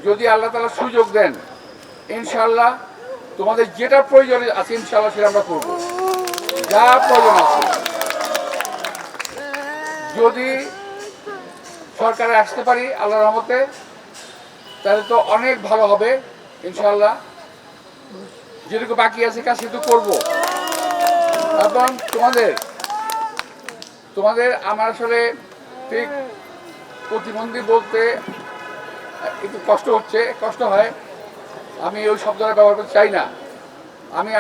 যদি আল্লাহ তাআলা সুযোগ দেন ইনশাআল্লাহ তোমাদের যেটা প্রয়োজন আছে ইনশাআল্লাহ সেটা আমরা করবো, যা প্রয়োজন আছে। যদি সরকারে আসতে পারি আল্লাহর রহমতে তাহলে তো অনেক ভালো হবে ইনশাআল্লাহ। যেটুকু বাকি আছে কাজ সেটুকু করবো। এবং তোমাদের আমার আসলে ঠিক প্রতিবন্ধী বলতে একটু কষ্ট হয়। আমি ওই শব্দটা ব্যবহার করতে চাই না।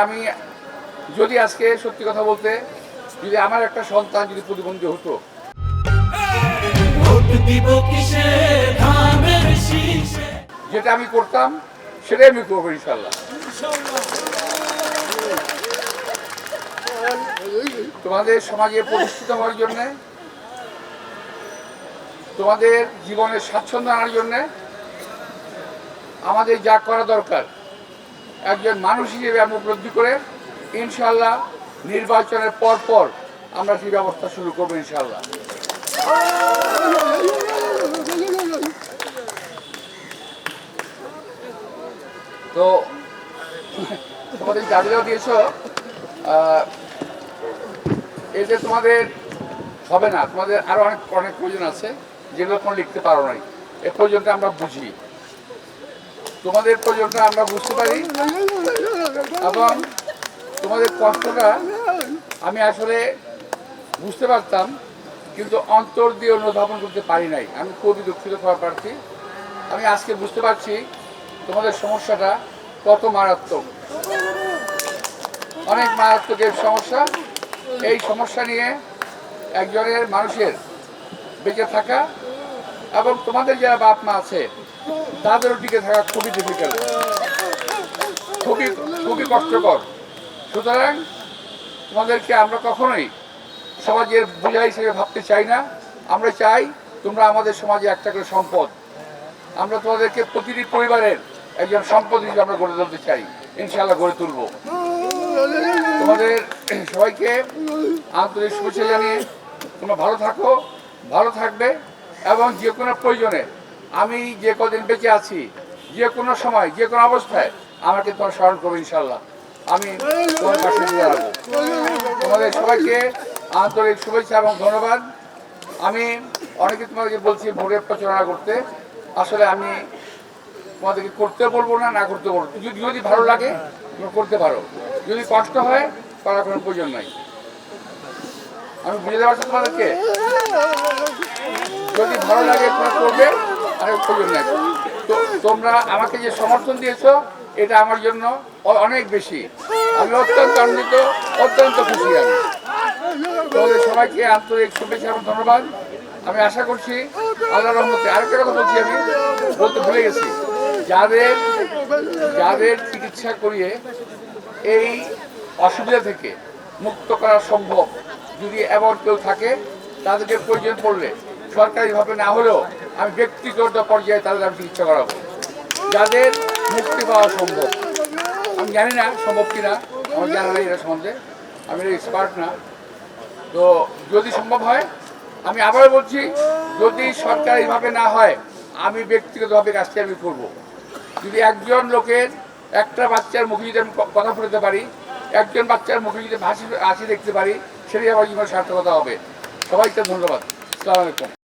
আমি যদি আজকে সত্যি কথা বলতে যদি আমার একটা সন্তান যদি প্রতিবন্ধী হতো, যেটা আমি করতাম সেটাই আমি করবো ইনশাল্লাহ। তোমাদের সমাজে প্রতিষ্ঠিত হওয়ার জন্যে, তোমাদের জীবনের স্বাচ্ছন্দ্য আনার জন্যে আমাদের যা করা দরকার একজন মানুষ হিসেবে আমরা উপলব্ধি করে ইনশাল্লাহ নির্বাচনের পর আমরা সেই ব্যবস্থা শুরু করবো ইনশাল্লাহ। তো তোমাদের দাবিটাও দিয়েছ, এতে তোমাদের হবে না, তোমাদের আরো অনেক প্রয়োজন আছে যেগুলো তোমরা লিখতে পারো নাই। এ প্রয়োজনটা আমরা বুঝি, তোমাদের প্রয়োজনটা আমরা বুঝতে পারি এবং তোমাদের কষ্টটা আমি আসলে বুঝতে পারতাম কিন্তু অন্তর দিয়ে অনুধাবন করতে পারি নাই। আমি খুবই দুঃখিত হওয়ার প্রার্থী। আমি আজকে বুঝতে পারছি তোমাদের সমস্যাটা কত মারাত্মক, অনেক মারাত্মক এই সমস্যা। এই সমস্যা নিয়ে একজনের মানুষের বেঁচে থাকা এবং তোমাদের যারা বাপ মা আছে তাদেরও টিকে থাকা খুবই ডিফিকাল্ট, খুবই কষ্টকর। সুতরাং তোমাদেরকে আমরা কখনোই সমাজের বোঝা হিসেবে ভাবতে চাই না। আমরা চাই তোমরা আমাদের সমাজে একটা করে সম্পদ। আমরা তোমাদেরকে প্রতিটি পরিবারের একজন সম্পদ হিসেবে আমরা গড়ে তুলতে চাই, ইনশাআল্লাহ গড়ে তুলব। তোমাদের সবাইকে আন্তরিক শুভেচ্ছা জানিয়ে তোমরা ভালো থাকো, ভালো থাকবে এবং যে কোনো প্রয়োজনে আমি যে কদিন বেঁচে আছি যে কোনো সময় যে কোনো অবস্থায় আমাকে তোমার স্মরণ করবো ইনশাআল্লাহ। আমি তোমার পাশে দাঁড়াবো। তোমাদের সবাইকে আন্তরিক শুভেচ্ছা এবং ধন্যবাদ। আমি অনেকে তোমাদেরকে বলছি ভোটের প্রচারণা করতে, আসলে আমি তোমাদেরকে করতে বলবো না করতে বলবো। যদি ভালো লাগে তোমরা করতে পারো, যদি কষ্ট হয় করার কোনো প্রয়োজন নাই। আমি বুঝে দেওয়া তোমাদেরকে যদি ভালো লাগে তোমরা করবে, আর প্রয়োজন নাই। তো তোমরা আমাকে যে সমর্থন দিয়েছো এটা আমার জন্য অনেক বেশি। আমি অত্যন্ত আনন্দিত, অত্যন্ত খুশি। আমি তোমাদের সবাইকে আন্তরিক শুভেচ্ছা এবং ধন্যবাদ। আমি আশা করছি আল্লাহর রহমতে। আরেকটা কথা বলছি, আমি বলতে ভুলে গেছি, যাদের চিকিৎসা করিয়ে এই অসুবিধা থেকে মুক্ত করা সম্ভব, যদি এমন কেউ থাকে তাদেরকে প্রয়োজন পড়লে সরকারিভাবে না হলেও আমি ব্যক্তিগত পর্যায়ে তাদের আমি চিকিৎসা করাবো। যাদের মুক্তি পাওয়া সম্ভব, আমি জানি না সম্ভব কিনা, আমার জানা নেই এটা সম্বন্ধে, আমি এক্সপার্ট না। তো যদি সম্ভব হয়, আমি আবারও বলছি, যদি সরকারিভাবে না হয় আমি ব্যক্তিগতভাবে কাজটি আমি করবো। যদি একজন লোকের একটা বাচ্চার মুখে যদি আমি কথা বলতে পারি, একজন বাচ্চার মুখে যদি হাসি দেখতে পারি, সেটাই আমার জীবনের সার্থকতা হবে। সবাইকে ধন্যবাদ। আসসালামু আলাইকুম।